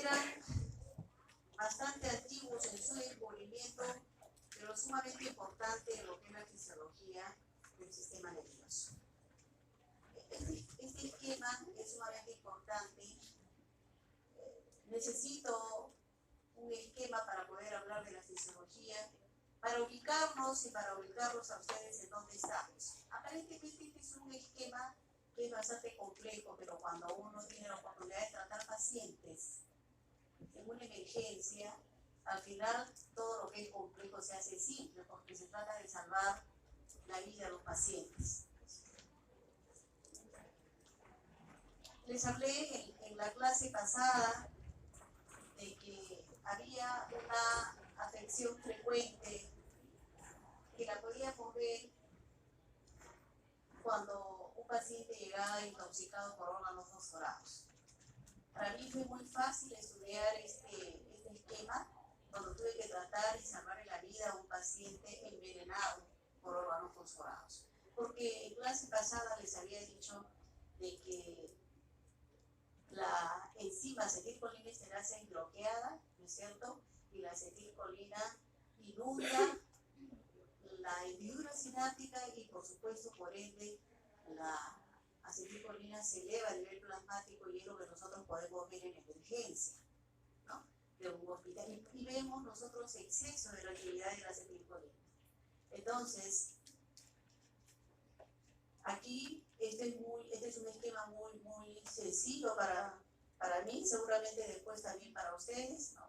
eran bastante antiguos en su descubrimiento, pero sumamente importante en lo que es la fisiología del sistema nervioso. Este esquema es sumamente importante. Necesito un esquema para poder hablar de la fisiología, para ubicarnos y para ubicarlos a ustedes en dónde estamos. Aparentemente este es un esquema que es bastante complejo, pero cuando uno tiene la oportunidad de tratar pacientes en una emergencia, al final todo lo que es complejo se hace simple, porque se trata de salvar la vida de los pacientes. Les hablé en la clase pasada de que había una afección frecuente que la podíamos ver cuando un paciente llegaba intoxicado por órganos fosforados. Para mí fue muy fácil estudiar este esquema cuando tuve que tratar y salvar la vida a un paciente envenenado por órganos fosforados. Porque en clase pasada les había dicho de que la enzima acetilcolinesterasa es bloqueada, ¿no es cierto? Y la acetilcolina inunda la hendidura sináptica y, por supuesto, por ende, la acetilcolina se eleva a nivel plasmático y es lo que nosotros podemos ver en emergencia, ¿no? De un hospital. Y vemos nosotros exceso de la actividad de la acetilcolina. Entonces, aquí este es un esquema muy sencillo para mí, seguramente después también para ustedes, ¿no?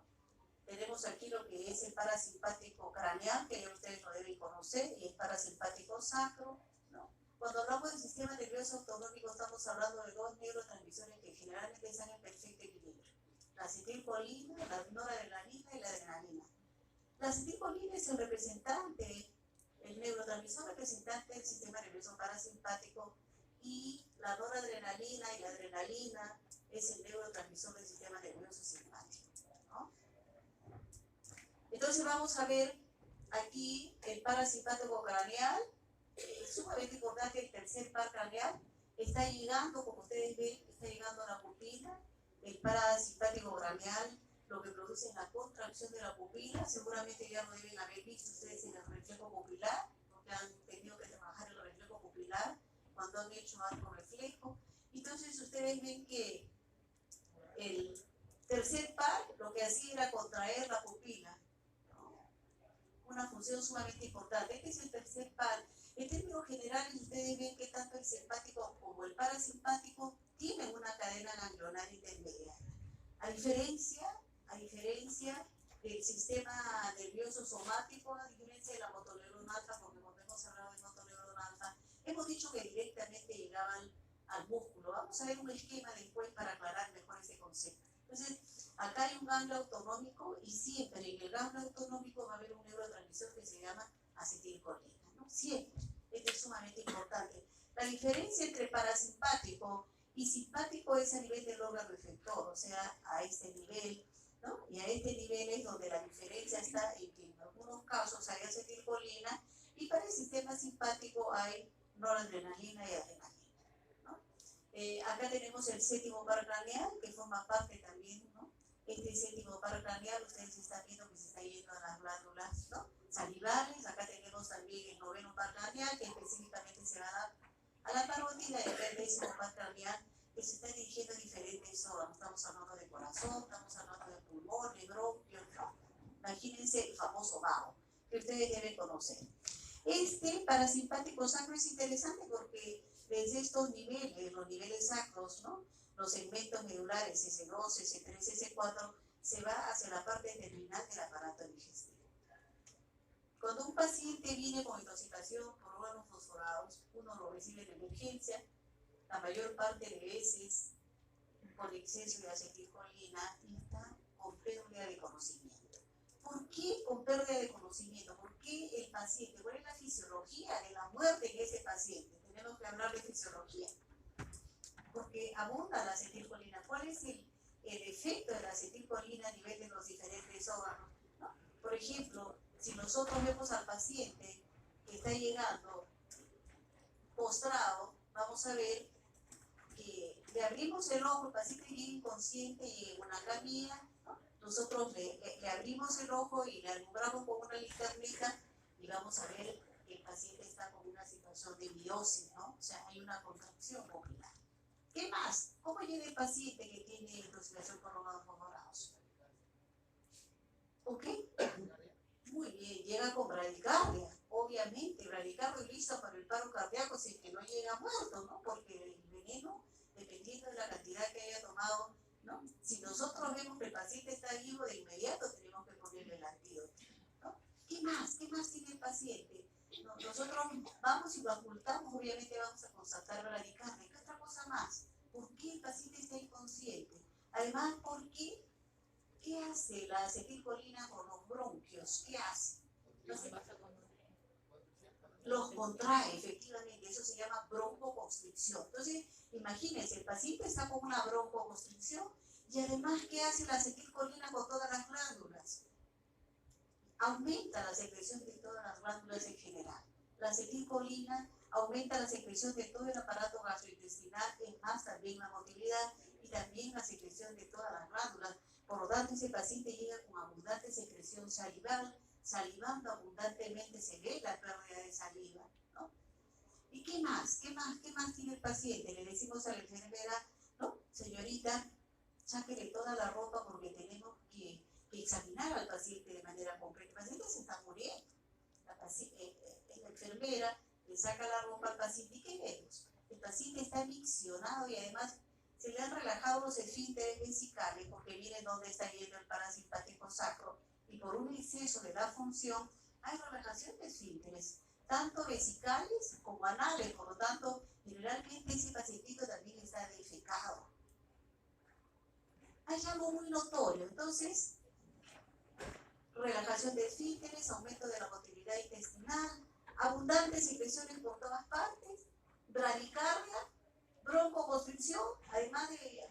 Tenemos aquí lo que es el parasimpático craneal, que ya ustedes lo deben conocer, y el parasimpático sacro, ¿no? Cuando hablamos del sistema nervioso autonómico estamos hablando de dos neurotransmisores que generalmente están en perfecto equilibrio. La acetilcolina, la noradrenalina y la adrenalina. La acetilcolina es el representante, el neurotransmisor representante del sistema nervioso parasimpático, y la noradrenalina y la adrenalina es el neurotransmisor del sistema nervioso simpático, ¿no? Entonces vamos a ver aquí el parasimpático craneal. Es sumamente importante el tercer par craneal. Está llegando, como ustedes ven, está llegando a la pupila. El parasimpático craneal lo que produce es la contracción de la pupila. Seguramente ya lo deben haber visto ustedes en el reflejo pupilar, porque han tenido que trabajar el reflejo pupilar cuando han hecho arco reflejo. Entonces ustedes ven que el tercer par lo que hacía era contraer la pupila. Una función sumamente importante. Este es el tercer par. En términos generales, ustedes ven que tanto el simpático como el parasimpático tienen una cadena ganglionar intermediaria. A diferencia del sistema nervioso somático, a diferencia de la motoneurona alfa, porque cuando hemos hablado de motoneurona alfa, hemos dicho que directamente llegaban al músculo. Vamos a ver un esquema después para aclarar mejor este concepto. Entonces, acá hay un ganglio autonómico y siempre en el ganglio autonómico va a haber un neurotransmisor que se llama acetilcolina, ¿no? Siempre. Esto es sumamente importante. La diferencia entre parasimpático y simpático es a nivel del órgano efector, o sea, a este nivel, ¿no? Y a este nivel es donde la diferencia está en que en algunos casos hay acetilcolina y para el sistema simpático hay noradrenalina y adrenalina. Acá tenemos el séptimo par craneal, que forma parte también, ¿no? Este séptimo par craneal, ustedes están viendo que se está yendo a las glándulas, ¿no?, salivales. Acá tenemos también el noveno par craneal, que específicamente se va a dar a la parótida, y el décimo par craneal, que se está dirigiendo a diferentes órganos. Estamos hablando de corazón, estamos hablando de pulmón, de bronquio, ¿no? Imagínense el famoso vago, que ustedes deben conocer. Este parasimpático sacro es interesante porque desde estos niveles, los niveles sacros, ¿no?, los segmentos medulares S2, S3, S4, se va hacia la parte terminal del aparato digestivo. Cuando un paciente viene con intoxicación por órganos fosforados, uno lo recibe en emergencia, la mayor parte de veces con exceso de acetilcolina, y está con pérdida de conocimiento. ¿Por qué con pérdida de conocimiento? ¿Por qué el paciente? ¿Cuál es la fisiología de la muerte en ese paciente? Tenemos que hablar de fisiología. Porque abunda la acetilcolina. ¿Cuál es el efecto de la acetilcolina a nivel de los diferentes órganos, ¿no? Por ejemplo, si nosotros vemos al paciente que está llegando postrado, vamos a ver que le abrimos el ojo, el paciente llega inconsciente y en una camilla, ¿no? Nosotros le abrimos el ojo y le alumbramos con una linternita y vamos a ver que el paciente está con una situación de miosis, ¿no? O sea, hay una contracción ocular. ¿Qué más? ¿Cómo llega el paciente que tiene intoxicación por romanos morados? ¿Ok? Muy bien, llega con bradicardia, obviamente, bradicardia listo para el paro cardíaco si es que no llega muerto, ¿no? Porque el veneno, dependiendo de la cantidad que haya tomado, ¿no? Si nosotros vemos que el paciente está vivo, de inmediato tenemos que ponerle el antídoto, ¿no? ¿Qué más? ¿Qué más tiene el paciente? Nosotros vamos y lo ocultamos, obviamente vamos a constatar bradicardia. ¿Qué otra cosa más? ¿Por qué el paciente está inconsciente? Además, ¿por qué? ¿Qué hace la acetilcolina con los bronquios? ¿Qué hace? Los contrae, efectivamente, eso se llama broncoconstricción. Entonces, imagínense, el paciente está con una broncoconstricción y además, ¿qué hace la acetilcolina con todas las glándulas? Aumenta la secreción de todas las glándulas en general. La acetilcolina aumenta la secreción de todo el aparato gastrointestinal, es más, también la motilidad y también la secreción de todas las glándulas. Por lo tanto, ese paciente llega con abundante secreción salival, salivando abundantemente, se ve la pérdida de saliva, ¿no? ¿Y qué más? ¿Qué más? ¿Qué más tiene el paciente? Le decimos a la enfermera, ¿no? Señorita, sáquele toda la ropa porque tenemos que examinar al paciente de manera completa. El paciente se está muriendo. La enfermera le saca la ropa al paciente y ¿qué vemos? El paciente está miccionado y además se le han relajado los esfínteres vesicales porque miren dónde está yendo el parasimpático sacro y por un exceso de la función hay relajación de esfínteres, tanto vesicales como anales, por lo tanto, generalmente ese pacientito también está defecado. Hay algo muy notorio, entonces, relajación de esfínteres, aumento de la motilidad intestinal, abundantes secreciones por todas partes, bradicardia, broncoconstricción, además de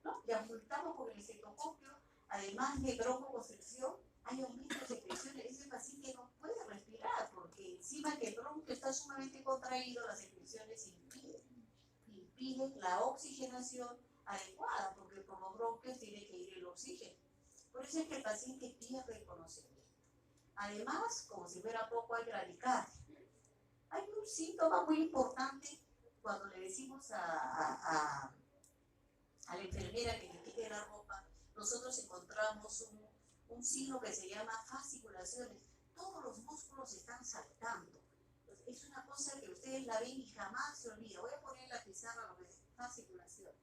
¿no? Le abultamos con el estetoscopio, además de broncoconstricción, hay aumento de secreciones, ese paciente no puede respirar porque encima que el bronquio está sumamente contraído, las secreciones impiden la oxigenación adecuada, porque por los bronquios tiene que ir el oxígeno. Por eso es que el paciente pierde el conocimiento. Además, como si fuera poco, hay bradicardia. Hay un síntoma muy importante cuando le decimos a la enfermera que le quite la ropa. Nosotros encontramos un signo que se llama fasciculaciones. Todos los músculos están saltando. Es una cosa que ustedes la ven y jamás se olvida. Voy a poner en la pizarra lo que es fasciculaciones.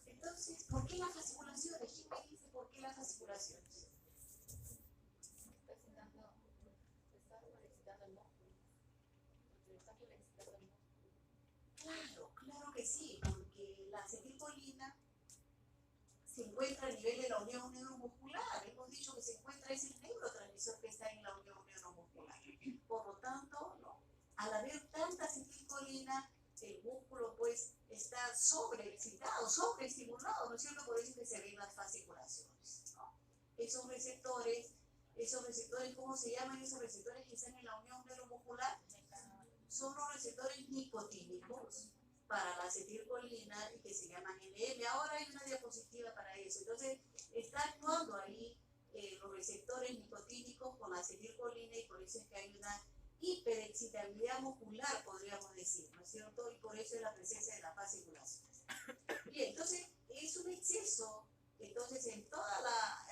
Entonces, ¿por qué las fasciculaciones? ¿Quién me dice por qué las fasciculaciones? Claro que sí, porque la acetilcolina se encuentra a nivel de la unión neuromuscular. Hemos dicho que se encuentra ese neurotransmisor que está en la unión neuromuscular. Por lo tanto, ¿no? Al haber tanta acetilcolina, el músculo pues está sobreexcitado, sobreestimulado, ¿no es cierto? Por eso es que se ven las fasciculaciones, ¿no? Esos receptores, ¿cómo se llaman esos receptores que están en la unión neuromuscular? Son los receptores nicotínicos para la acetilcolina y que se llaman NM. Ahora hay una diapositiva para eso. Entonces, está actuando ahí los receptores nicotínicos con la acetilcolina y por eso es que hay una hiperexcitabilidad muscular, podríamos decir, ¿no es cierto? Y por eso es la presencia de las fasciculaciones. Bien, entonces, es un exceso. Entonces, en toda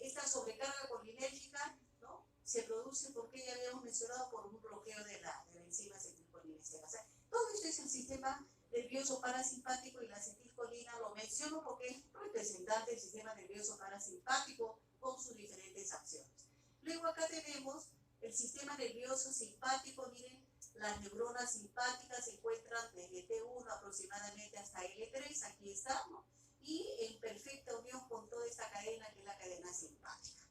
esta sobrecarga colinérgica, ¿no? Se produce porque ya habíamos mencionado por un bloqueo de la enzima acetilcolinesterasa. O sea, todo esto es el sistema nervioso parasimpático y la acetilcolina lo menciono porque es representante del sistema nervioso parasimpático con sus diferentes acciones. Luego acá tenemos el sistema nervioso simpático. Miren, las neuronas simpáticas se encuentran desde T1 aproximadamente hasta L3, aquí está, ¿no? Y en perfecta unión con toda esta cadena que es la cadena simpática.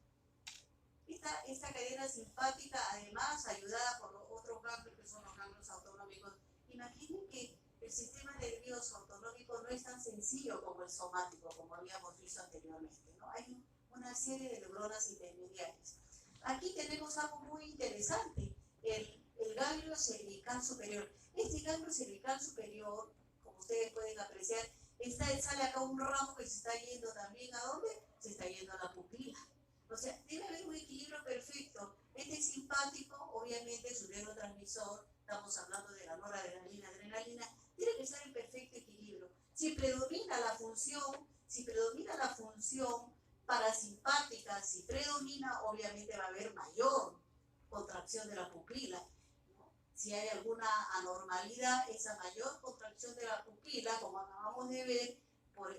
Esta cadena simpática, además, ayudada por los otros ganglios que son los ganglios autonómicos. Imaginen que el sistema nervioso autonómico no es tan sencillo como el somático, como habíamos visto anteriormente, ¿no? Hay una serie de neuronas intermediarias. Aquí tenemos algo muy interesante, el ganglio cervical superior. Este ganglio cervical superior, como ustedes pueden apreciar, sale acá un ramo que se está yendo también, ¿a dónde? Se está yendo a la pupila. O sea, debe haber un equilibrio perfecto. Este simpático, obviamente, su neurotransmisor, estamos hablando de la noradrenalina, adrenalina, tiene que estar en perfecto equilibrio. Si predomina la función parasimpática, si predomina, obviamente va a haber mayor contracción de la pupila, ¿no? Si hay alguna anormalidad, esa mayor contracción de la pupila, como acabamos de ver,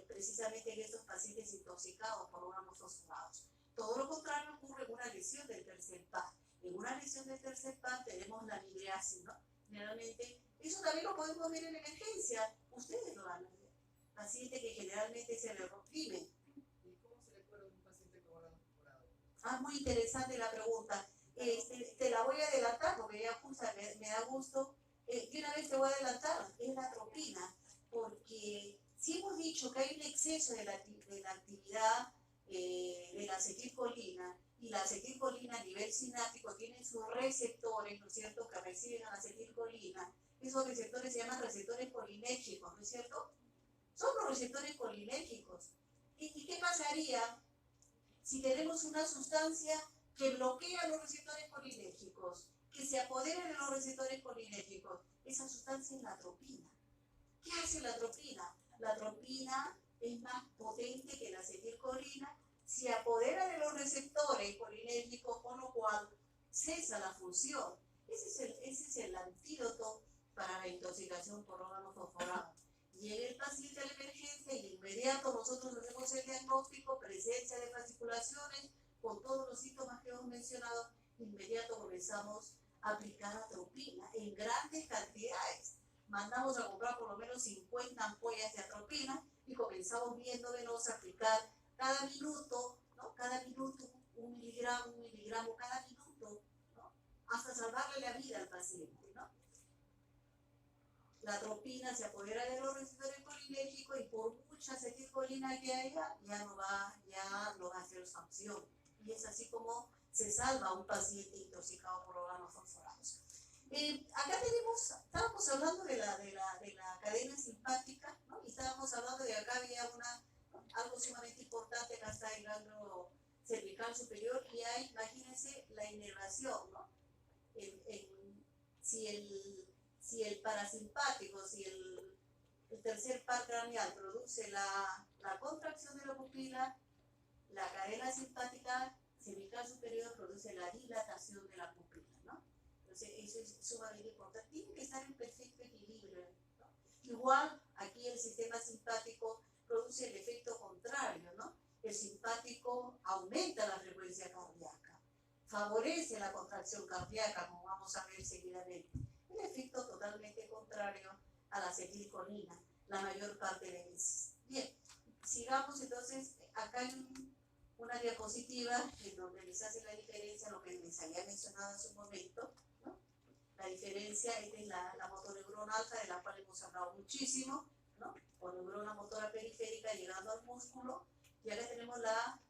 precisamente en estos pacientes intoxicados por órganos fosforados. Todo lo contrario ocurre en una lesión del tercer par. En una lesión del tercer par tenemos la midriasis, ¿no? Generalmente, eso también lo podemos ver en emergencia. Ustedes lo van a ver. Paciente que generalmente se le reprime. ¿Y cómo se le cura a un paciente con órgano perforado? Ah, muy interesante la pregunta. Te la voy a adelantar porque ya justa, me da gusto. De una vez te voy a adelantar, es la atropina, porque si hemos dicho que hay un exceso de la actividad de la acetilcolina, y la acetilcolina a nivel sináptico tiene sus receptores, ¿no es cierto?, que reciben a la acetilcolina. Esos receptores se llaman receptores colinérgicos, ¿no es cierto? Son los receptores colinérgicos. ¿Y qué pasaría si tenemos una sustancia que bloquea los receptores colinérgicos, que se apodera de los receptores colinérgicos? Esa sustancia es la atropina. ¿Qué hace la atropina? La atropina es más potente que la acetilcolina, se apodera de los receptores colinérgicos, con lo cual cesa la función. Ese es el antídoto para la intoxicación por órgano fosforado. Llega el paciente a la emergencia y de inmediato nosotros hacemos el diagnóstico, presencia de fasciculaciones, con todos los síntomas que hemos mencionado, de inmediato comenzamos a aplicar atropina en grandes cantidades. Mandamos a comprar por lo menos 50 ampollas de atropina y comenzamos viendo venosa aplicar cada minuto, ¿no? Cada minuto, un miligramo cada minuto, ¿no? Hasta salvarle la vida al paciente, ¿no? La atropina se apodera de los receptores colinérgicos y por mucha acetilcolina que haya, ya no va a hacer su acción. Y es así como se salva a un paciente intoxicado por órganos fosforados. Acá estábamos hablando de la cadena simpática, ¿no? Y estábamos hablando de acá había algo sumamente importante. Acá está el ganglio cervical superior y hay, imagínense, la inervación, ¿no? Si el parasimpático, si el tercer par craneal produce la contracción de la pupila, la cadena simpática cervical superior produce la dilatación de la pupila, ¿no? Entonces, eso es sumamente importante. Tiene que estar en perfecto equilibrio, ¿no? Igual, aquí el sistema simpático produce el efecto contrario, ¿no? El simpático aumenta la frecuencia cardíaca, favorece la contracción cardíaca, como vamos a ver seguidamente. El efecto totalmente contrario a la acetilcolina, la mayor parte de veces. Bien, sigamos entonces. Acá hay una diapositiva en donde les hace la diferencia, lo que les había mencionado hace un momento, ¿no? La diferencia es la motoneurona alfa, de la cual hemos hablado muchísimo, ¿no? O neurona motora periférica llegando al músculo, y acá tenemos la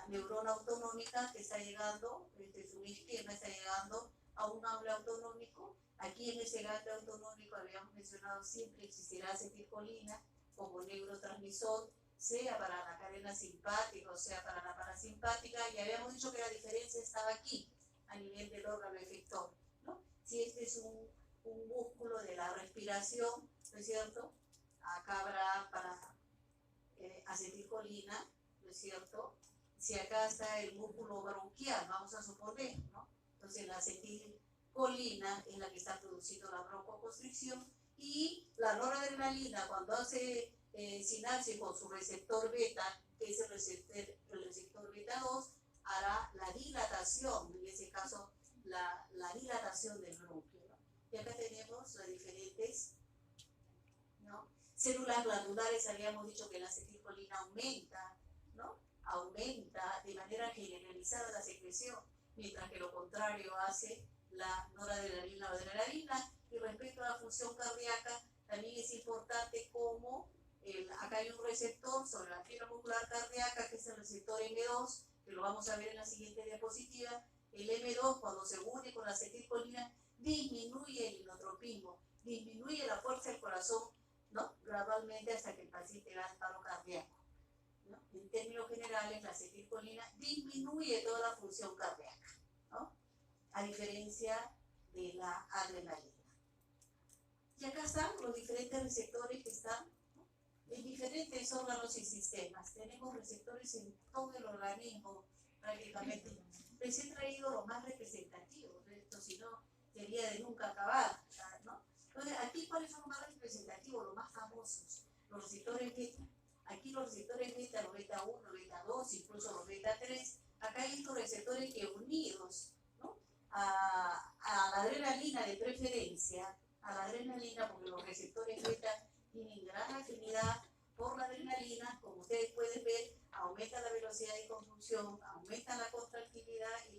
neurona autonómica que está llegando, desde su izquierda está llegando a un ganglio autonómico. Aquí en ese ganglio autonómico habíamos mencionado siempre existirá acetilcolina como neurotransmisor, sea para la cadena simpática o sea para la parasimpática, y habíamos dicho que la diferencia estaba aquí, a nivel del órgano efector, ¿no? Si este es un músculo de la respiración, ¿no es cierto? Acá habrá para acetilcolina, ¿no es cierto? Si acá está el músculo bronquial, vamos a suponer, ¿no? Entonces la acetilcolina es la que está produciendo la broncoconstricción, y la noradrenalina, cuando hace sinapsis con su receptor beta, que es el receptor beta 2, hará la dilatación, en ese caso la dilatación del bronquio, ¿no? Y acá tenemos las diferentes, ¿no? Células glandulares, habíamos dicho que la acetilcolina aumenta, ¿no? Aumenta de manera generalizada la secreción, mientras que lo contrario hace la noradrenalina o adrenalina. Y respecto a la función cardíaca, también es importante cómo acá hay un receptor sobre la fibra muscular cardíaca, que es el receptor M2, que lo vamos a ver en la siguiente diapositiva. El M2, cuando se une con la acetilcolina, disminuye el inotropismo, disminuye la fuerza del corazón, ¿no? Gradualmente hasta que el paciente va al paro cardíaco, ¿no? En términos generales, la acetilcolina disminuye toda la función cardíaca, ¿no? A diferencia de la adrenalina. Y acá están los diferentes receptores que están, ¿no?, en diferentes órganos y sistemas. Tenemos receptores en todo el organismo prácticamente. Les he traído los más representativos de esto, si no sería de nunca acabar, ¿no? Entonces, aquí, ¿cuáles son los más representativos, los más famosos? Los receptores beta. Aquí los receptores beta, los beta 1, beta 2, incluso los beta 3. Acá hay estos receptores que unidos, ¿no?, a la adrenalina de preferencia, a la adrenalina, porque los receptores beta tienen gran afinidad por la adrenalina, como ustedes pueden ver, aumenta la velocidad de conducción, aumenta la contractilidad y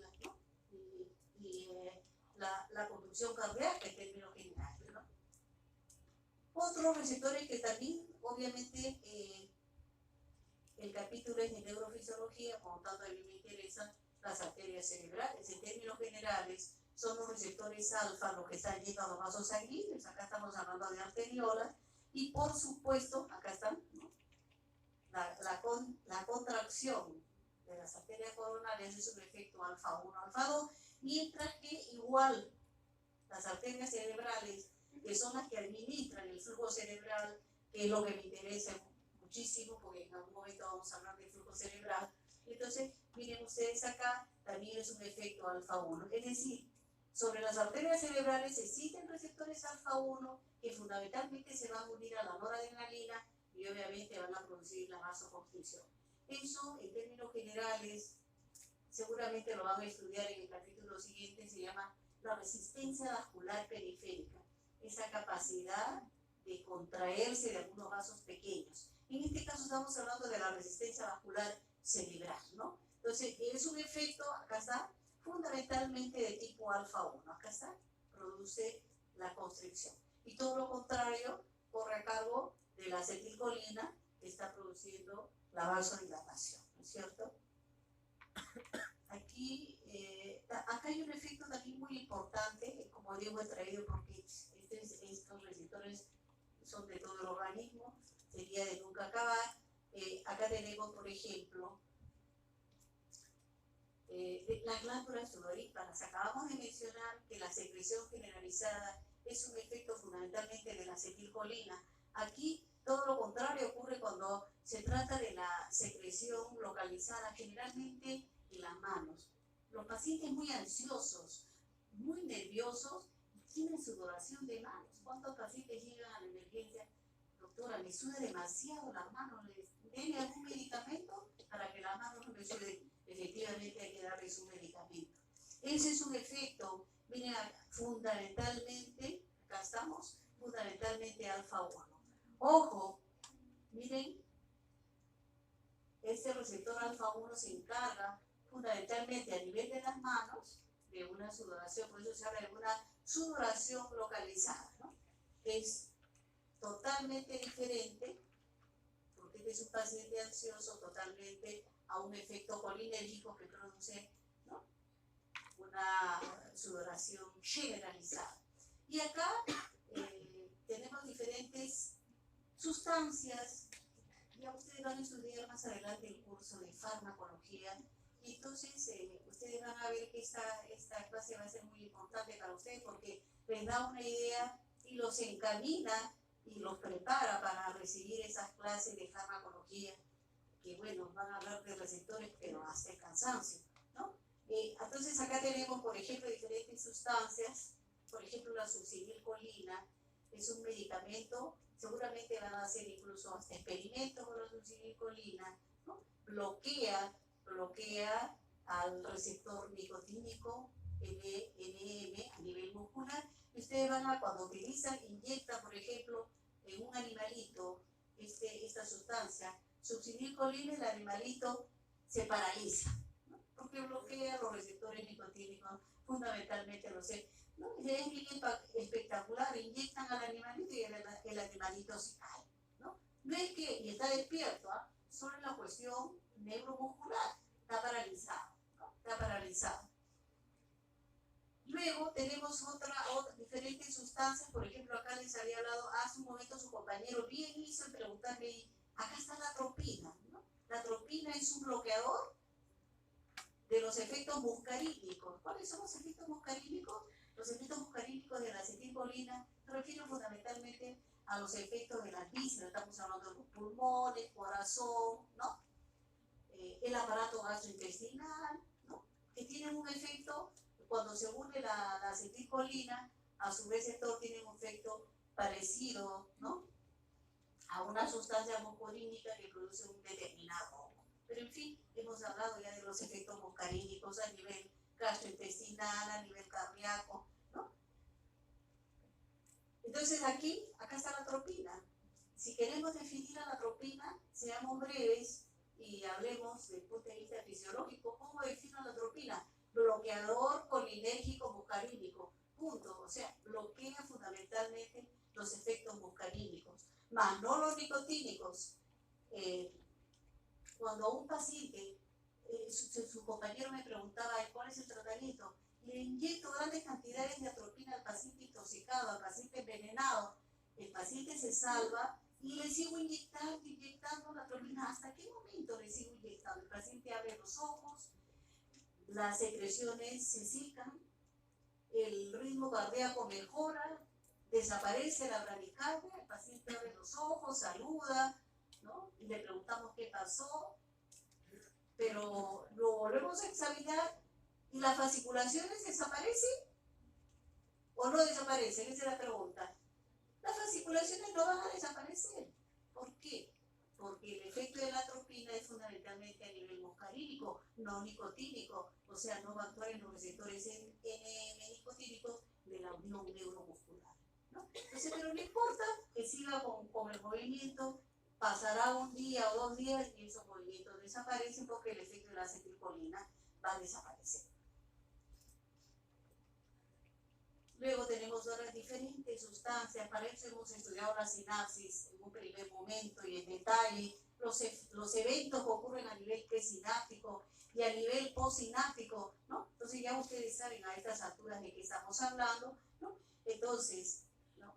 la conducción cardíaca en términos generales, ¿no? Otros receptores que también, obviamente, el capítulo es de neurofisiología, por lo tanto a mí me interesan las arterias cerebrales. En términos generales, son los receptores alfa los que están yendo a los vasos sanguíneos. Acá estamos hablando de arteriolas. Y por supuesto, acá están, ¿no?, la contracción de las arterias coronarias es un efecto alfa 1, alfa 2, mientras que igual las arterias cerebrales, que son las que administran el flujo cerebral, que es lo que me interesa muchísimo, porque en algún momento vamos a hablar del flujo cerebral. Entonces, miren ustedes acá, también es un efecto alfa 1. Es decir, sobre las arterias cerebrales existen receptores alfa 1 que fundamentalmente se van a unir a la noradrenalina y obviamente van a producir la vasoconstricción. Eso, en términos generales, seguramente lo van a estudiar en el capítulo siguiente, se llama la resistencia vascular periférica, esa capacidad de contraerse de algunos vasos pequeños. En este caso estamos hablando de la resistencia vascular cerebral, ¿no? Entonces, es un efecto, acá está, fundamentalmente de tipo alfa 1, acá está, produce la constricción. Y todo lo contrario corre a cargo de la acetilcolina, que está produciendo la vasodilatación, ¿no es cierto? Aquí, acá hay un efecto también muy importante, como digo, he traído porque estos receptores son de todo el organismo, sería de nunca acabar. Acá tenemos, por ejemplo, las glándulas sudoríparas. Acabamos de mencionar que la secreción generalizada es un efecto fundamentalmente de la acetilcolina. Aquí todo lo contrario ocurre cuando se trata de la secreción localizada, generalmente en las manos. Los pacientes muy ansiosos, muy nerviosos, tienen sudoración de manos. ¿Cuántos pacientes llegan a la emergencia? Doctora, me suda demasiado las manos, ¿deme algún medicamento para que las manos no me suden? Efectivamente hay que darles un medicamento. Ese es un efecto, miren, fundamentalmente, acá estamos, fundamentalmente alfa 1. Ojo, miren, este receptor alfa 1 se encarga fundamentalmente a nivel de las manos de una sudoración, por eso se habla de una sudoración localizada, ¿no? Es totalmente diferente, porque este es un paciente ansioso, totalmente a un efecto colinérgico que produce, ¿no?, una sudoración generalizada. Y acá tenemos diferentes sustancias. Ya ustedes van a estudiar más adelante el curso de farmacología y entonces ustedes van a ver que esta clase va a ser muy importante para ustedes porque les da una idea y los encamina y los prepara para recibir esas clases de farmacología que, bueno, van a hablar de receptores, pero hasta el cansancio, ¿no? Entonces acá tenemos, por ejemplo, diferentes sustancias. Por ejemplo, la succinilcolina es un medicamento seguramente van a hacer incluso hasta experimentos con la succinilcolina, ¿no? Bloquea al receptor nicotínico NM a nivel muscular. Y ustedes van a, cuando utilizan, inyectan, por ejemplo, en un animalito esta sustancia, succinilcolina, el animalito se paraliza, ¿no? Porque bloquea los receptores nicotínicos, fundamentalmente los ¿no? Es bien espectacular, inyectan al animalito y el animalito se cae, ¿no? No es que, y está despierto, ¿eh? Solo es la cuestión neuromuscular, está paralizado, ¿no? Está paralizado. Luego tenemos otras diferentes sustancias, por ejemplo, acá les había hablado hace un momento su compañero, bien hizo en preguntarme, acá está la atropina, ¿no? La atropina es un bloqueador de los efectos muscarínicos. ¿Cuáles son los efectos muscarínicos? Los efectos muscarínicos de la acetilcolina se refieren fundamentalmente a los efectos de las vísceras, estamos hablando de los pulmones, corazón, ¿no? El aparato gastrointestinal, ¿no? Que tienen un efecto, cuando se une la acetilcolina, a su receptor tiene un efecto parecido, ¿no? A una sustancia muscarínica que produce un determinado hongo. Pero en fin, hemos hablado ya de los efectos muscarínicos a nivel gastrointestinal, a nivel cardíaco, ¿no? Entonces acá está la atropina. Si queremos definir a la atropina, seamos breves y hablemos desde el punto de vista fisiológico. ¿Cómo defino la atropina? Bloqueador colinérgico muscarínico, punto. O sea, bloquea fundamentalmente los efectos muscarínicos, más no los nicotínicos. Cuando un paciente, su compañero me preguntaba, ¿cuál es el tratamiento? Le inyecto grandes cantidades de atropina al paciente intoxicado, al paciente envenenado. El paciente se salva y le sigo inyectando la atropina. ¿Hasta qué momento le sigo inyectando? El paciente abre los ojos, las secreciones se secan, el ritmo cardíaco mejora, desaparece la bradicardia, el paciente abre los ojos, saluda, ¿no? Y le preguntamos qué pasó, pero lo volvemos a examinar y las fasciculaciones desaparecen o no desaparecen, esa es la pregunta. Las fasciculaciones no van a desaparecer. ¿Por qué? Porque el efecto de la atropina es fundamentalmente a nivel muscarínico, no nicotínico, o sea, no va a actuar en los receptores NM nicotínicos de la unión neuromuscular, ¿no? Entonces, pero no importa que siga con el movimiento, pasará un día o 2 días y esos movimientos desaparecen porque el efecto de la acetilcolina va a desaparecer. Luego tenemos otras diferentes sustancias, para eso hemos estudiado la sinapsis en un primer momento y en detalle, los eventos que ocurren a nivel presináptico y a nivel postsináptico, ¿no? Entonces ya ustedes saben a estas alturas de qué estamos hablando, ¿no? Entonces, ¿no?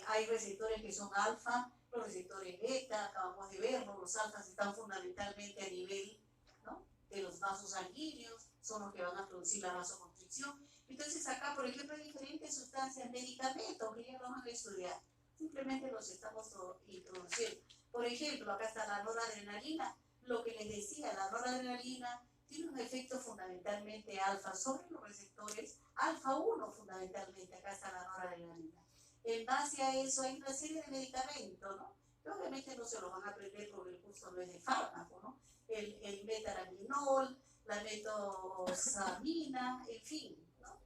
Hay receptores que son alfa, los receptores beta, acabamos de verlo, los alfas están fundamentalmente a nivel, ¿no? De los vasos sanguíneos, son los que van a producir la vasoconstricción. Entonces acá, por ejemplo, hay diferentes sustancias, medicamentos que ya no van a estudiar, simplemente los estamos introduciendo. Por ejemplo, acá está la noradrenalina, lo que les decía, la noradrenalina tiene un efecto fundamentalmente alfa sobre los receptores, alfa 1 fundamentalmente, acá está la noradrenalina. En base a eso hay una serie de medicamentos, ¿no? Que obviamente no se los van a aprender porque el curso no es de fármaco, ¿no? El metaraminol, la metosamina, en fin, ¿no?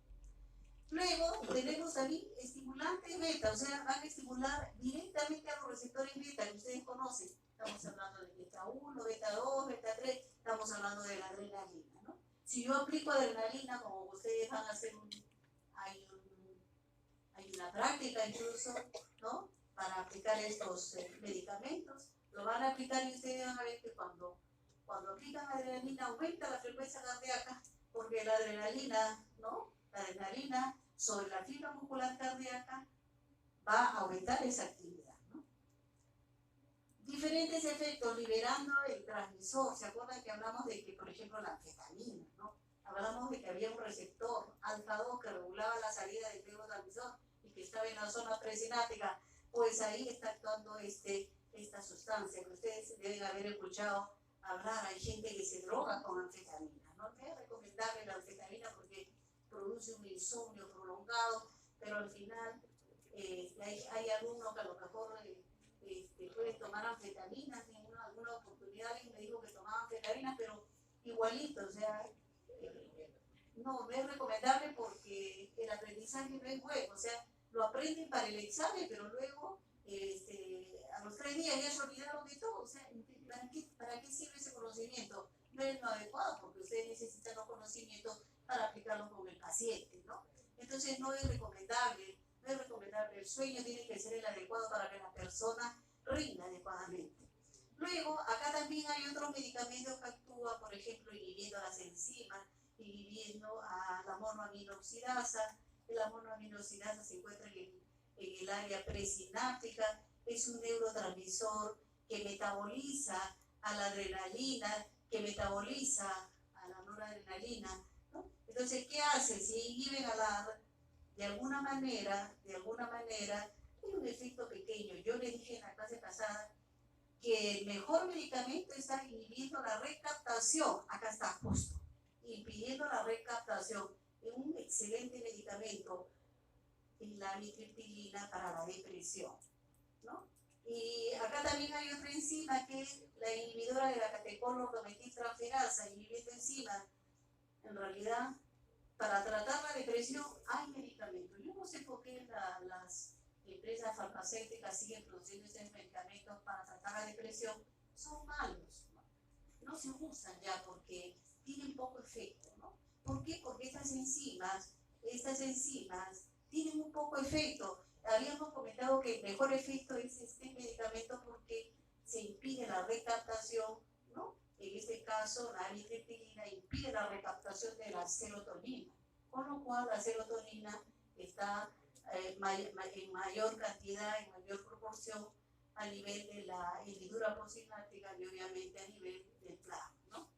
Luego tenemos también estimulantes beta, o sea, van a estimular directamente a los receptores beta que ustedes conocen. Estamos hablando de beta 1, beta 2, beta 3, estamos hablando de la adrenalina, ¿no? Si yo aplico adrenalina, como ustedes van a hacer hay una práctica incluso, ¿no? Para aplicar estos medicamentos, lo van a aplicar y ustedes van a ver que cuando aplican adrenalina aumenta la frecuencia cardíaca, porque la adrenalina, ¿no? La adrenalina sobre la fibra muscular cardíaca va a aumentar esa actividad, ¿no? Diferentes efectos liberando el transmisor. ¿Se acuerdan que hablamos de que, por ejemplo, la anfetamina, ¿no? Hablamos de que había un receptor alfa 2 que regulaba la salida del neurotransmisor y que estaba en la zona presináptica, pues ahí está actuando esta sustancia que ustedes deben haber escuchado hablar. Hay gente que se droga con anfetamina. No voy a recomendarle la anfetamina porque produce un insomnio prolongado, pero al final hay algunos que a lo mejor pueden tomar anfetaminas. En alguna oportunidad alguien me dijo que tomaban anfetaminas, pero igualito, o sea, no es recomendable porque el aprendizaje no es bueno, o sea, lo aprenden para el examen, pero luego a los 3 días ya se olvidaron de todo, o sea, ¿para qué sirve ese conocimiento? No es lo adecuado porque ustedes necesitan los conocimientos para aplicarlos con el paciente, ¿no? Entonces no es recomendable, el sueño tiene que ser el adecuado para que la persona rinda adecuadamente. Luego, acá también hay otros medicamentos que actúan, por ejemplo, inhibiendo las enzimas, inhibiendo a la monoaminoxidasa. La monoaminoxidasa se encuentra en el área presináptica, es un neurotransmisor que metaboliza a la adrenalina, que metaboliza a la noradrenalina, ¿no? Entonces, ¿qué hace? Si inhiben de alguna manera, hay un efecto pequeño. Yo le dije en la clase pasada que el mejor medicamento está inhibiendo la recaptación, acá está justo, impidiendo la recaptación. Es un excelente medicamento, es la amitriptilina para la depresión, ¿no? Y acá también hay otra enzima que es la inhibidora de la catecolordometiltransferasa, inhibiendo enzimas. En realidad, para tratar la depresión hay medicamentos. Yo no sé por qué las empresas farmacéuticas siguen produciendo estos medicamentos para tratar la depresión. Son malos, no se usan ya porque tienen poco efecto, ¿no? ¿Por qué? Porque estas enzimas tienen un poco efecto. Habíamos comentado que el mejor efecto es este medicamento porque se impide la recaptación, ¿no? En este caso, la amitriptilina impide la recaptación de la serotonina, con lo cual la serotonina está en mayor cantidad, en mayor proporción a nivel de la hendidura postsináptica y obviamente a nivel del plasma, ¿no?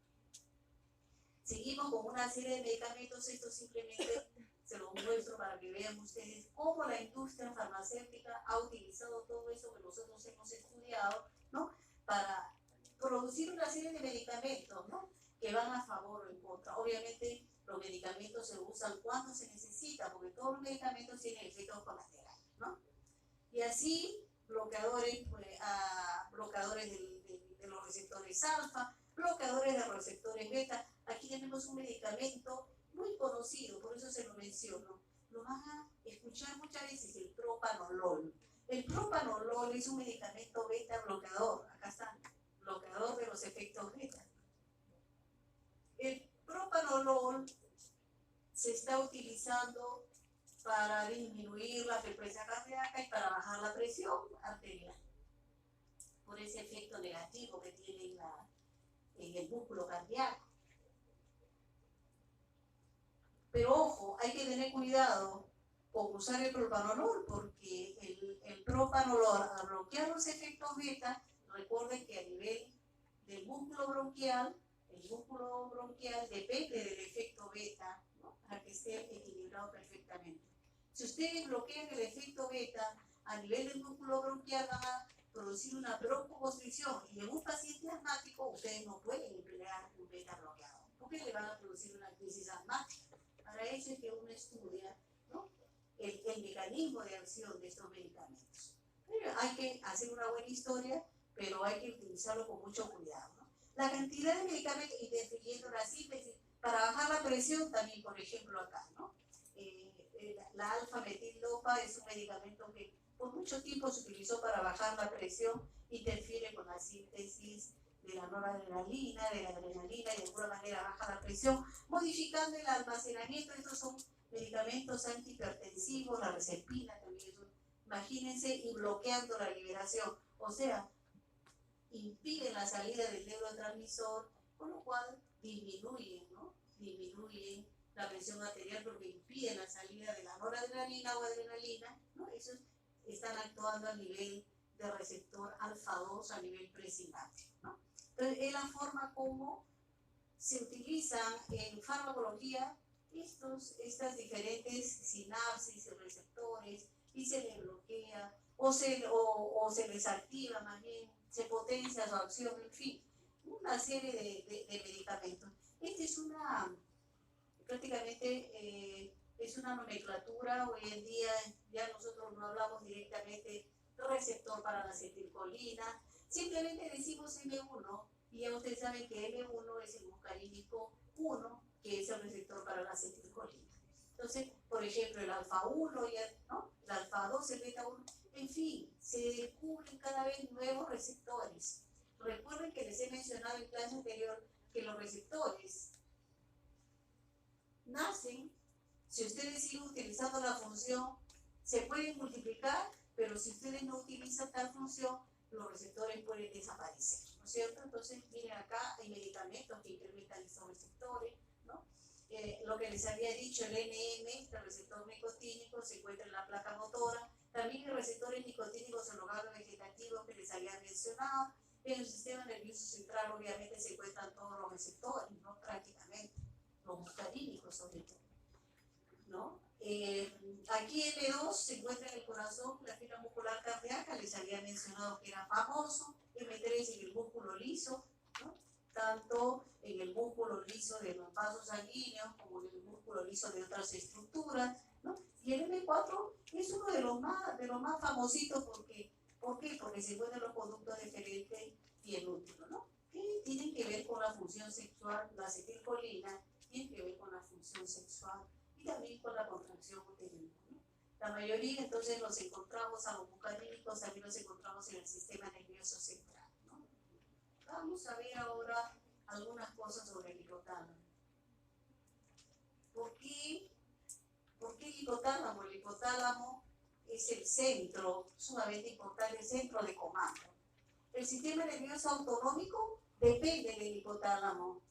Seguimos con una serie de medicamentos. Esto simplemente se los muestro para que vean ustedes cómo la industria farmacéutica ha utilizado todo eso que nosotros hemos estudiado, ¿no? Para producir una serie de medicamentos, ¿no? Que van a favor o en contra. Obviamente los medicamentos se usan cuando se necesita, porque todos los medicamentos tienen efectos colaterales, ¿no? Y así bloqueadores, bloqueadores de los receptores alfa, bloqueadores de los receptores beta. Aquí tenemos un medicamento muy conocido, por eso se lo menciono. Lo van a escuchar muchas veces, el propanolol. El propanolol es un medicamento beta bloqueador. Acá está, bloqueador de los efectos beta. El propanolol se está utilizando para disminuir la frecuencia cardíaca y para bajar la presión arterial, por ese efecto negativo que tiene en el músculo cardíaco. Pero ojo, hay que tener cuidado con usar el propanolol, porque el propanolol, al bloquear los efectos beta, recuerden que a nivel del músculo bronquial, el músculo bronquial depende del efecto beta, ¿no? Para que esté equilibrado perfectamente. Si ustedes bloquean el efecto beta, a nivel del músculo bronquial van a producir una broncoconstricción, y en un paciente asmático ustedes no pueden emplear un beta bloqueador, porque le van a producir una crisis asmática. Para eso es que uno estudia, ¿no? el mecanismo de acción de estos medicamentos. Pero hay que hacer una buena historia, pero hay que utilizarlo con mucho cuidado, ¿no? La cantidad de medicamentos, interfiriendo la síntesis, para bajar la presión también, por ejemplo, acá, ¿no? La alfa-metildopa es un medicamento que por mucho tiempo se utilizó para bajar la presión, interfiere con la síntesis de la noradrenalina, de la adrenalina, y de alguna manera baja la presión, modificando el almacenamiento. Estos son medicamentos antihipertensivos, la rezepina también, imagínense, y bloqueando la liberación, o sea, impiden la salida del neurotransmisor, con lo cual disminuyen, ¿no? Disminuyen la presión arterial porque impiden la salida de la noradrenalina o adrenalina, ¿no? Esos están actuando a nivel de receptor alfa-2 a nivel presináptico, ¿no? Entonces, es la forma como se utilizan en farmacología estas diferentes sinapsis y receptores, y se les bloquea o se les activa, más bien se potencia su acción, en fin, una serie de medicamentos. Esta es prácticamente Es una nomenclatura, hoy en día ya nosotros no hablamos directamente receptor para la acetilcolina, simplemente decimos M1 y ya ustedes saben que M1 es el muscarínico 1, que es el receptor para la acetilcolina. Entonces, por ejemplo, el alfa 1, ¿no? El alfa 2, el beta 1, en fin, se descubren cada vez nuevos receptores. Recuerden que les he mencionado en clase anterior que los receptores nacen, si ustedes siguen utilizando la función, se pueden multiplicar, pero si ustedes no utilizan tal función, los receptores pueden desaparecer, ¿no es cierto? Entonces, miren acá, hay medicamentos que incrementan estos receptores, ¿no? Lo que les había dicho, el NM, el receptor nicotínico, se encuentra en la placa motora. También hay receptores nicotínicos en los ganglios vegetativos que les había mencionado. En el sistema nervioso central, obviamente, se encuentran todos los receptores, ¿no? Prácticamente, los muscarínicos sobre todo, ¿no? Aquí M2 se encuentra en el corazón, la fibra muscular cardíaca, les había mencionado que era famoso. M3 en el músculo liso, ¿no? Tanto en el músculo liso de los vasos sanguíneos como en el músculo liso de otras estructuras, ¿no? Y el M4 es uno de los más famositos porque, ¿por qué? Porque se encuentran los conductos deferentes y el útero, ¿no? Que tienen que ver con la función sexual, la acetilcolina tiene que ver con la función sexual y también con la contracción uterina, ¿no? La mayoría entonces los encontramos a los muscarínicos, también los encontramos en el sistema nervioso central, ¿no? Vamos a ver ahora algunas cosas sobre el hipotálamo. ¿Por qué el hipotálamo? El hipotálamo es el centro, sumamente importante, el centro de comando. El sistema nervioso autonómico depende del hipotálamo.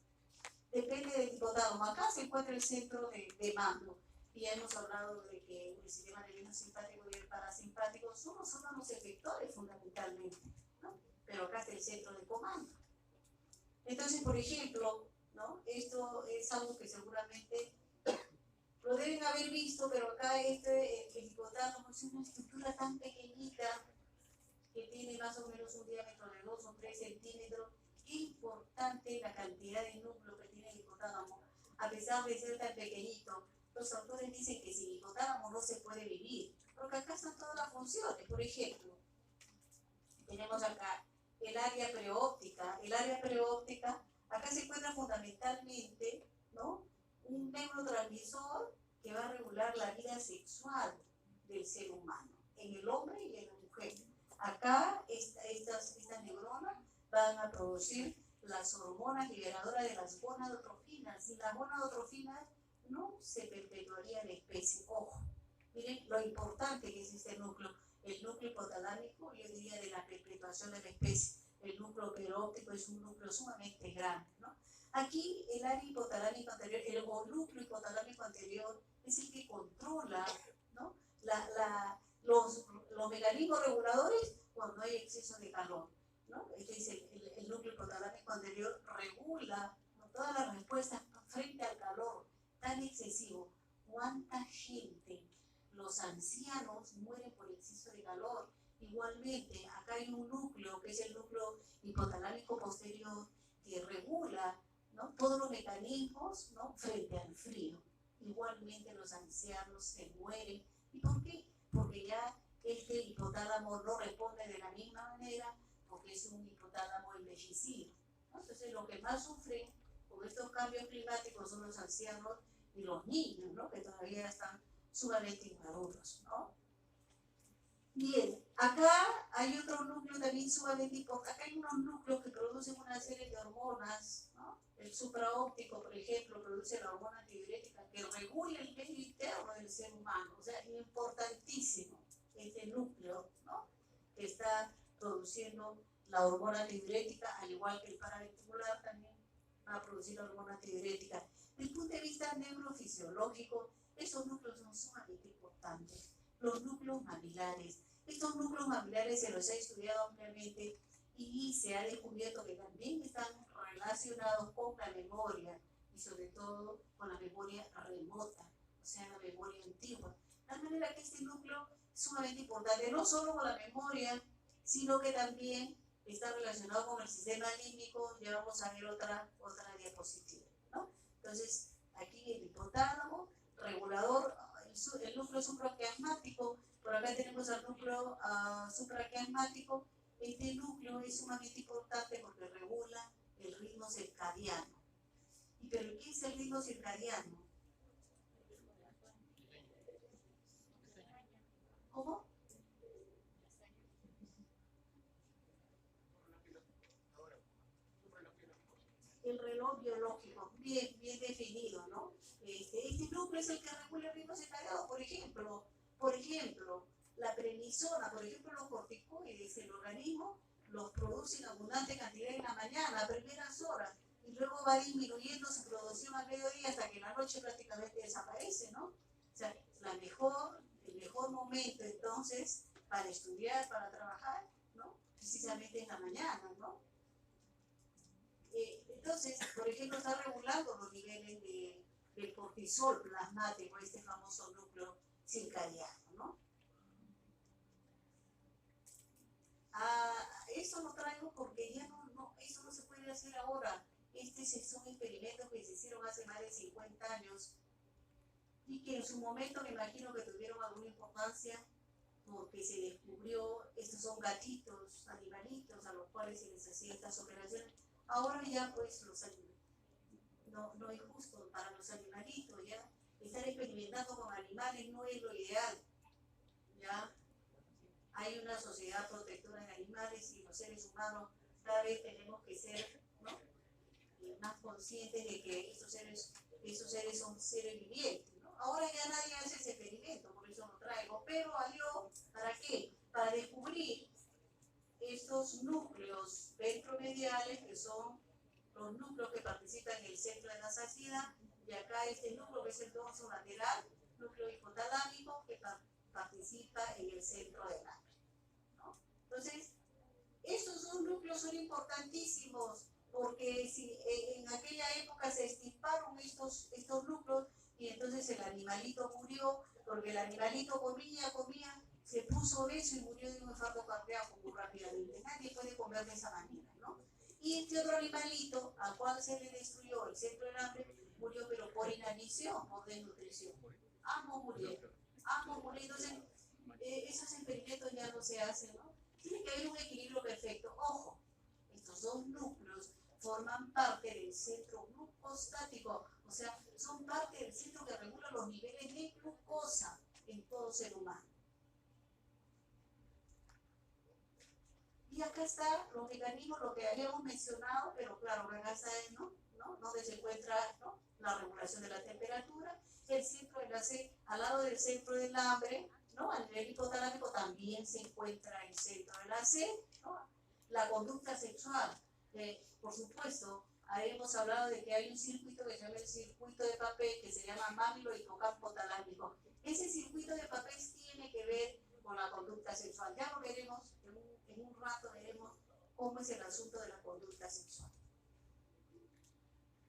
Depende del hipotálamo. Acá se encuentra el centro de mando. Y ya hemos hablado de que el sistema nervioso simpático y el parasimpático son los efectores fundamentalmente, ¿no? Pero acá está el centro de comando. Entonces, por ejemplo, ¿no? Esto es algo que seguramente lo deben haber visto, pero acá el hipotálamo es una estructura tan pequeñita que tiene más o menos un diámetro de 2 o 3 centímetros. Qué importante la cantidad de núcleo que tiene el hipotálamo, a pesar de ser tan pequeñito. Los autores dicen que sin hipotálamo no se puede vivir, porque acá están todas las funciones. Por ejemplo, tenemos acá el área preóptica. El área preóptica, acá se encuentra fundamentalmente, ¿no? Un neurotransmisor que va a regular la vida sexual del ser humano, en el hombre y en la mujer. Acá estas neuronas van a producir las hormonas liberadoras de las gonadotrofinas. Sin las gonadotrofinas no se perpetuaría la especie. Ojo, miren lo importante que es este núcleo. El núcleo hipotalámico, yo diría, de la perpetuación de la especie. El núcleo peróptico es un núcleo sumamente grande, ¿no? Aquí el área hipotalámico anterior, el núcleo hipotalámico anterior, es el que controla, ¿no? Los mecanismos reguladores cuando hay exceso de calor, ¿no? Este es el núcleo hipotalámico anterior regula, ¿no? Todas las respuestas frente al calor tan excesivo. ¿Cuánta gente, los ancianos, mueren por exceso de calor? Igualmente, acá hay un núcleo que es el núcleo hipotalámico posterior que regula, ¿no? Todos los mecanismos, ¿no? Frente al frío. Igualmente los ancianos se mueren. ¿Y por qué? Porque ya este hipotálamo no responde de la misma manera porque es un hipotálamo envejecido, ¿no? Entonces los que más sufren con estos cambios climáticos son los ancianos y los niños, ¿no? Que todavía están sumamente inmaduros, ¿no? Bien, acá hay otro núcleo también sumamente importante. Acá hay unos núcleos que producen una serie de hormonas, ¿no? El supraóptico, por ejemplo, produce la hormona antidiurética que regula el medio interno del ser humano. O sea, importantísimo este núcleo, ¿no? Que está produciendo la hormona antidiurética, al igual que el paraventricular también va a producir la hormona antidiurética. Desde el punto de vista neurofisiológico, esos núcleos son sumamente importantes. Los núcleos mamilares. Estos núcleos mamilares se los ha estudiado ampliamente y se ha descubierto que también están relacionados con la memoria y sobre todo con la memoria remota, o sea, la memoria antigua. De manera que este núcleo es sumamente importante, no solo con la memoria, sino que también está relacionado con el sistema límbico. Ya vamos a ver otra diapositiva, ¿no? Entonces, aquí el hipotálamo regulador, el núcleo supraquiasmático. Por acá tenemos al núcleo supraquiasmático. Este núcleo es sumamente importante porque regula el ritmo circadiano. ¿Pero qué es el ritmo circadiano? ¿Cómo? El reloj biológico, bien definido, ¿no? Este núcleo es el que regula el ritmo circadiano. Por ejemplo, la prednisona, por ejemplo, los corticoides, el organismo los produce en abundante cantidad en la mañana, a primeras horas, y luego va disminuyendo su producción al mediodía hasta que en la noche prácticamente desaparece, ¿no? O sea, el mejor momento entonces para estudiar, para trabajar, ¿no? Precisamente en la mañana, ¿no? Entonces, por ejemplo, está regulando los niveles de cortisol plasmático, este famoso núcleo circadiano, ¿no? Eso lo traigo porque ya eso no se puede hacer ahora. Son experimentos que se hicieron hace más de 50 años y que en su momento me imagino que tuvieron alguna importancia porque se descubrió, estos son gatitos, animalitos a los cuales se les hacía estas operaciones. Ahora ya pues no es justo para los animalitos, ya estar experimentando con animales no es lo ideal, ya hay una sociedad protectora de animales y los seres humanos cada vez tenemos que ser, ¿no?, más conscientes de que estos seres son seres vivientes, ¿no? Ahora ya nadie hace ese experimento, por eso lo traigo, pero valió, ¿para qué? Para descubrir estos núcleos ventromediales que son los núcleos que participan en el centro de la saciedad, y acá este núcleo que es el dorso lateral, núcleo hipotalámico que participa en el centro del hambre, ¿no? Entonces, estos dos núcleos son importantísimos porque si en aquella época se extirparon estos núcleos y entonces el animalito murió porque el animalito comía, se puso obeso y murió de un infarto cardíaco muy rápidamente. Nadie puede comer de esa manera, ¿no? Y este otro animalito, al cual se le destruyó el centro del hambre, murió pero por inanición, por desnutrición. Ambos murieron. Entonces, esos experimentos ya no se hacen, ¿no? Tiene que haber un equilibrio perfecto. Ojo, estos dos núcleos forman parte del centro glucostático, o sea, son parte del centro que regula los niveles de glucosa en todo ser humano. Y acá está los mecanismos, lo que habíamos mencionado, pero claro, acá está, ¿no? Donde se encuentra, ¿no?, la regulación de la temperatura, el centro del AC, al lado del centro del hambre, ¿no?, a nivel hipotalámico también se encuentra el centro del AC, ¿no? La conducta sexual, por supuesto, hemos hablado de que hay un circuito que se llama el circuito de papel, que se llama mamilo hipocampo talámico. Ese circuito de papel tiene que ver con la conducta sexual. Ya lo veremos, en un rato veremos cómo es el asunto de la conducta sexual.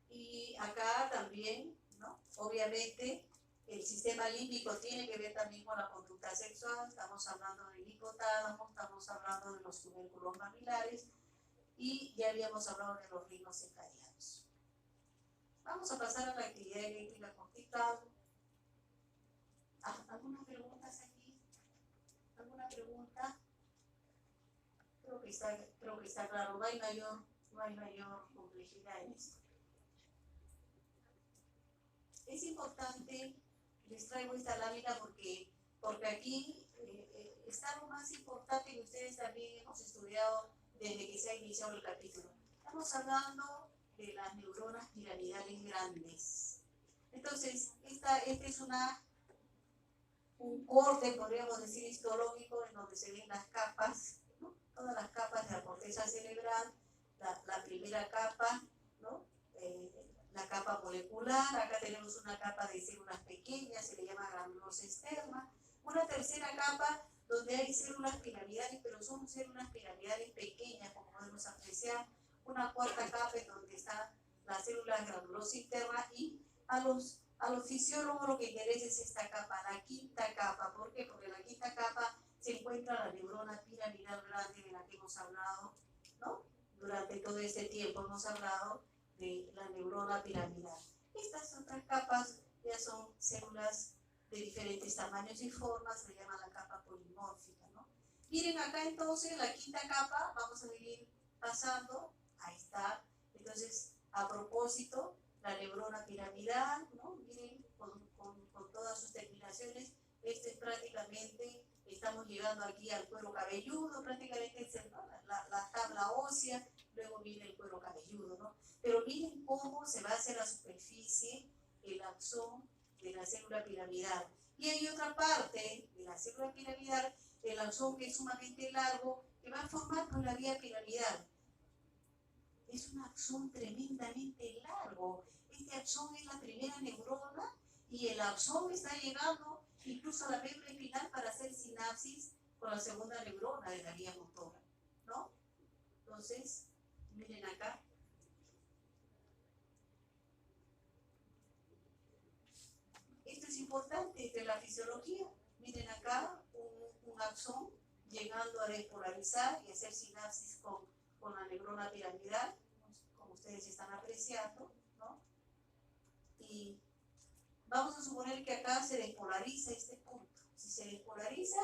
Y acá también, ¿no?, obviamente, el sistema límbico tiene que ver también con la conducta sexual. Estamos hablando del hipotálamo, estamos hablando de los tubérculos mamilares y ya habíamos hablado de los ritmos circadianos. Vamos a pasar a la actividad eléctrica cortical. ¿Algunas preguntas aquí? ¿Alguna pregunta? Creo que está claro, no hay mayor complejidad en esto. Es importante, les traigo esta lámina porque aquí está lo más importante que ustedes también hemos estudiado desde que se ha iniciado el capítulo. Estamos hablando de las neuronas piramidales grandes. Entonces, este es un corte, podríamos decir, histológico, en donde se ven las capas, ¿no?, todas las capas de la corteza cerebral, la primera capa, ¿no?, la capa molecular. Acá tenemos una capa de células pequeñas, se le llama granulosa externa. Una tercera capa donde hay células piramidales, pero son células piramidales pequeñas, como podemos apreciar. Una cuarta capa en donde está la célula granulosa interna, y a los fisiólogos lo que interesa es esta capa, la quinta capa. ¿Por qué? Porque en la quinta capa se encuentra la neurona piramidal grande de la que hemos hablado, ¿no? Durante todo este tiempo hemos hablado de la neurona piramidal. Estas otras capas ya son células de diferentes tamaños y formas, se llama la capa polimórfica, ¿no? Miren acá entonces la quinta capa, vamos a ir pasando, ahí está. Entonces, a propósito, la neurona piramidal, ¿no? Miren, con todas sus terminaciones, este es prácticamente, estamos llegando aquí al cuero cabelludo, prácticamente es la tabla ósea, luego viene el cuero cabelludo, ¿no? Pero miren cómo se va hacia la superficie el axón de la célula piramidal. Y hay otra parte de la célula piramidal, el axón que es sumamente largo, que va a formar con la vía piramidal. Es un axón tremendamente largo. Este axón es la primera neurona y el axón está llegando incluso a la médula espinal para hacer sinapsis con la segunda neurona de la vía motora, ¿no? Entonces, miren acá. Esto es importante de la fisiología. Miren acá un axón llegando a despolarizar y hacer sinapsis con la neurona piramidal, como ustedes están apreciando, ¿no? Y vamos a suponer que acá se despolariza este punto. Si se despolariza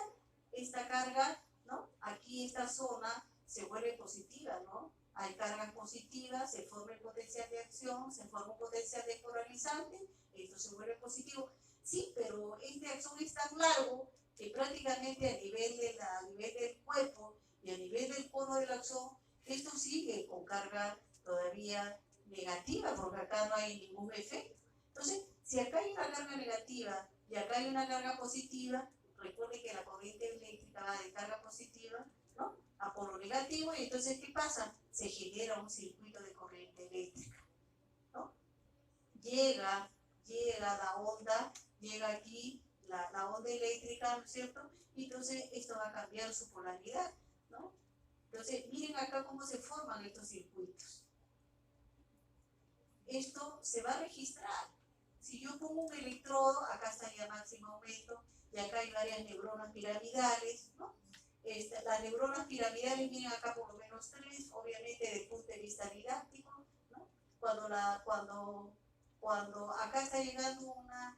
esta carga, ¿no? Aquí esta zona se vuelve positiva, ¿no? Hay cargas positivas, se forma el potencial de acción, se forma un potencial despolarizante, esto se vuelve positivo. Sí, pero este axón es tan largo que prácticamente a nivel del cuerpo y a nivel del cono del axón, esto sigue con carga todavía negativa, porque acá no hay ningún efecto. Entonces, si acá hay una carga negativa y acá hay una carga positiva, recuerde que la corriente eléctrica va de carga positiva, ¿no?, a polo negativo, y entonces, ¿qué pasa? Se genera un circuito de corriente eléctrica, ¿no? Llega la onda, llega aquí la onda eléctrica, ¿no es cierto? Y entonces esto va a cambiar su polaridad, ¿no? Entonces, miren acá cómo se forman estos circuitos. Esto se va a registrar. Si yo pongo un electrodo, acá estaría máximo aumento, y acá hay varias neuronas piramidales, ¿no? Las neuronas piramidales vienen acá por lo menos 3, obviamente desde el punto de vista didáctico, ¿no? Cuando acá está llegando una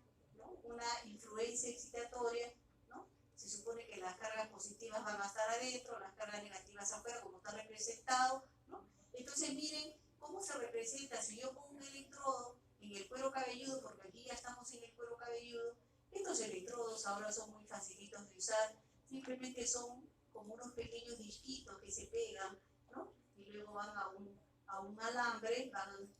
influencia excitatoria, ¿no? Se supone que las cargas positivas van a estar adentro, las cargas negativas afuera, como está representado, ¿no? Entonces miren cómo se representa. Si yo pongo un electrodo en el cuero cabelludo, porque aquí ya estamos en el cuero cabelludo, estos electrodos ahora son muy facilitos de usar, simplemente son como unos pequeños disquitos que se pegan, ¿no? Y luego van a un alambre,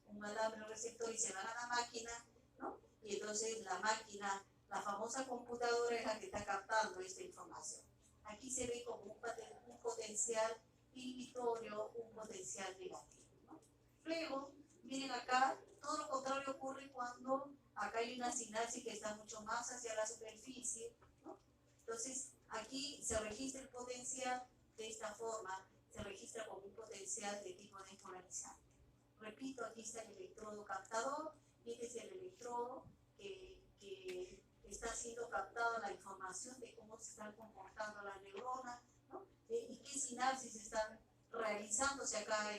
un alambre receptor y se van a la máquina, ¿no? Y entonces la máquina, la famosa computadora, es la que está captando esta información. Aquí se ve como un potencial inhibitorio, un potencial negativo, ¿no? Luego, miren acá, todo lo contrario ocurre cuando acá hay una sinapsis que está mucho más hacia la superficie, ¿no? Entonces, aquí se registra el potencial de esta forma, se registra como un potencial de tipo despolarizante. Repito, aquí está el electrodo captador, y este es el electrodo que está siendo captada la información de cómo se están comportando las neuronas, ¿no? Y qué sinapsis están realizándose acá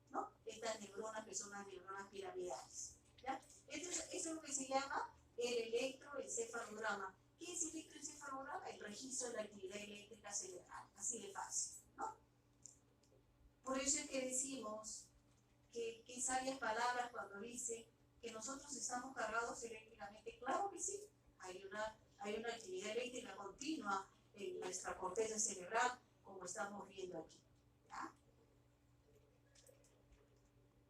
¿no? Estas neuronas que son las neuronas piramidales, ¿ya? Eso es lo que se llama el electroencefalograma. ¿Qué es el electroencefalograma? El registro de la actividad eléctrica cerebral, así de fácil, ¿no? Por eso es que decimos que sabias palabras cuando dice que nosotros estamos cargados eléctricamente. Claro que sí, hay una actividad eléctrica continua en nuestra corteza cerebral, como estamos viendo aquí, ¿ya?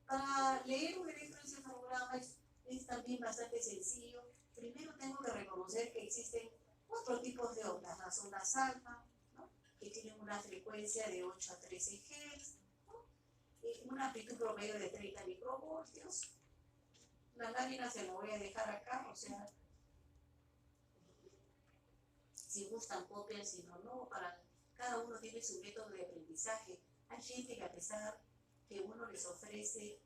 Para leer un electroencefalograma es también bastante sencillo. Primero tengo que reconocer que existen 4 tipos de ondas. Las ondas alfa, ¿no?, que tienen una frecuencia de 8 a 13 Hz, ¿no?, una amplitud promedio de 30 microvoltios. La lámina se la voy a dejar acá, o sea, si gustan copian, si no, no. Cada uno tiene su método de aprendizaje. Hay gente que a pesar que uno les ofrece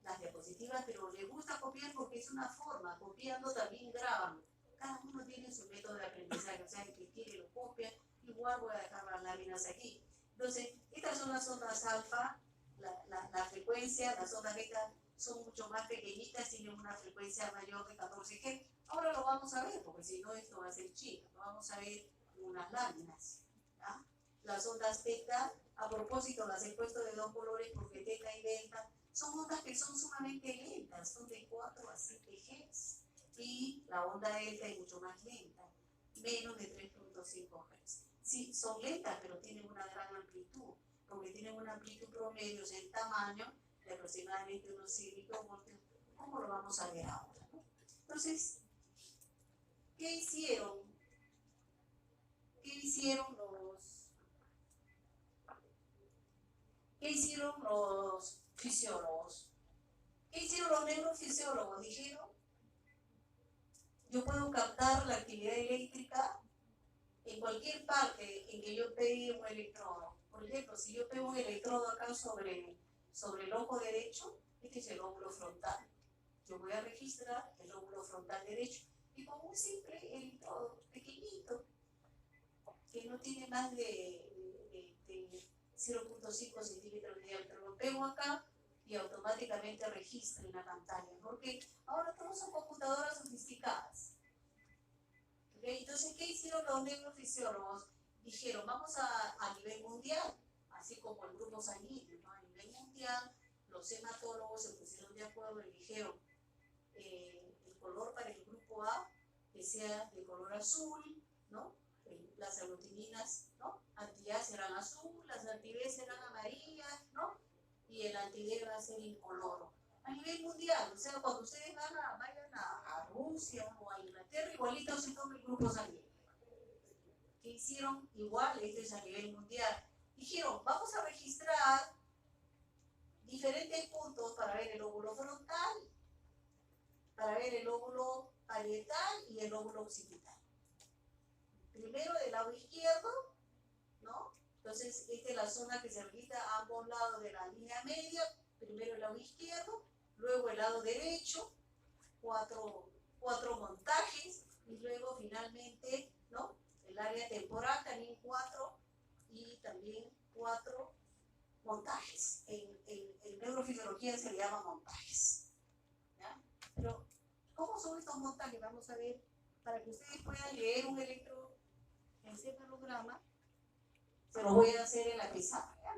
las diapositivas, pero les gusta copiar porque es una forma, copiando también graban. Cada uno tiene su método de aprendizaje, o sea, el que quiere lo copia. Igual voy a dejar las láminas aquí. Entonces, estas son las ondas alfa, la frecuencia, las ondas beta son mucho más pequeñitas, tienen una frecuencia mayor de 14 Hz. Ahora lo vamos a ver, porque si no esto va a ser chido. Lo vamos a ver en unas láminas. ¿Ya? Las ondas teta, a propósito las he puesto de dos colores porque teta y delta son ondas que son sumamente lentas, son de 4 a 7 Hz. Y la onda delta es mucho más lenta, menos de 3.5 Hz. Sí, son lentas, pero tienen una gran amplitud, porque tienen una amplitud promedio en tamaño de aproximadamente unos 100 microvoltios, como lo vamos a ver ahora, ¿no? Entonces, ¿qué hicieron? ¿Qué hicieron los fisiólogos? ¿Qué hicieron los neurofisiólogos? Dijeron, yo puedo captar la actividad eléctrica en cualquier parte en que yo pegue un electrodo. Por ejemplo, si yo pego un electrodo acá sobre el ojo derecho, este es el lóbulo frontal. Yo voy a registrar el lóbulo frontal derecho y con un simple electrodo pequeñito, que no tiene más de 0.5 centímetros de diámetro, lo pego acá y automáticamente registra en la pantalla, porque ahora todos son computadoras sofisticadas. ¿Okay? Entonces, ¿qué hicieron los neurofisiólogos? Dijeron, vamos a nivel mundial, así como el grupo sanguíneo, ¿no? A nivel mundial, los hematólogos se pusieron de acuerdo y dijeron, el color para el grupo A, que sea de color azul, ¿no? Las aglutininas, ¿no? Anti-A serán azul, las anti-B serán amarillas, ¿no? Y el anti-D va a ser incoloro. A nivel mundial, o sea, cuando ustedes vayan a Rusia o a Inglaterra, igualito se toma el grupo sanguíneo. ¿Qué hicieron? Igual, esto es a nivel mundial. Dijeron, vamos a registrar diferentes puntos para ver el lóbulo frontal, para ver el lóbulo parietal y el lóbulo occipital. Primero del lado izquierdo, ¿no? Entonces, esta es la zona que se registra a ambos lados de la línea media. Primero el lado izquierdo, luego el lado derecho, cuatro montajes, y luego finalmente, ¿no? El área temporal también 4, y también 4 montajes. En neurofisiología se le llama montajes. ¿Ya? Pero, ¿cómo son estos montajes? Vamos a ver, para que ustedes puedan leer un electroencefalograma, se lo voy a hacer en la pizarra, ¿ya?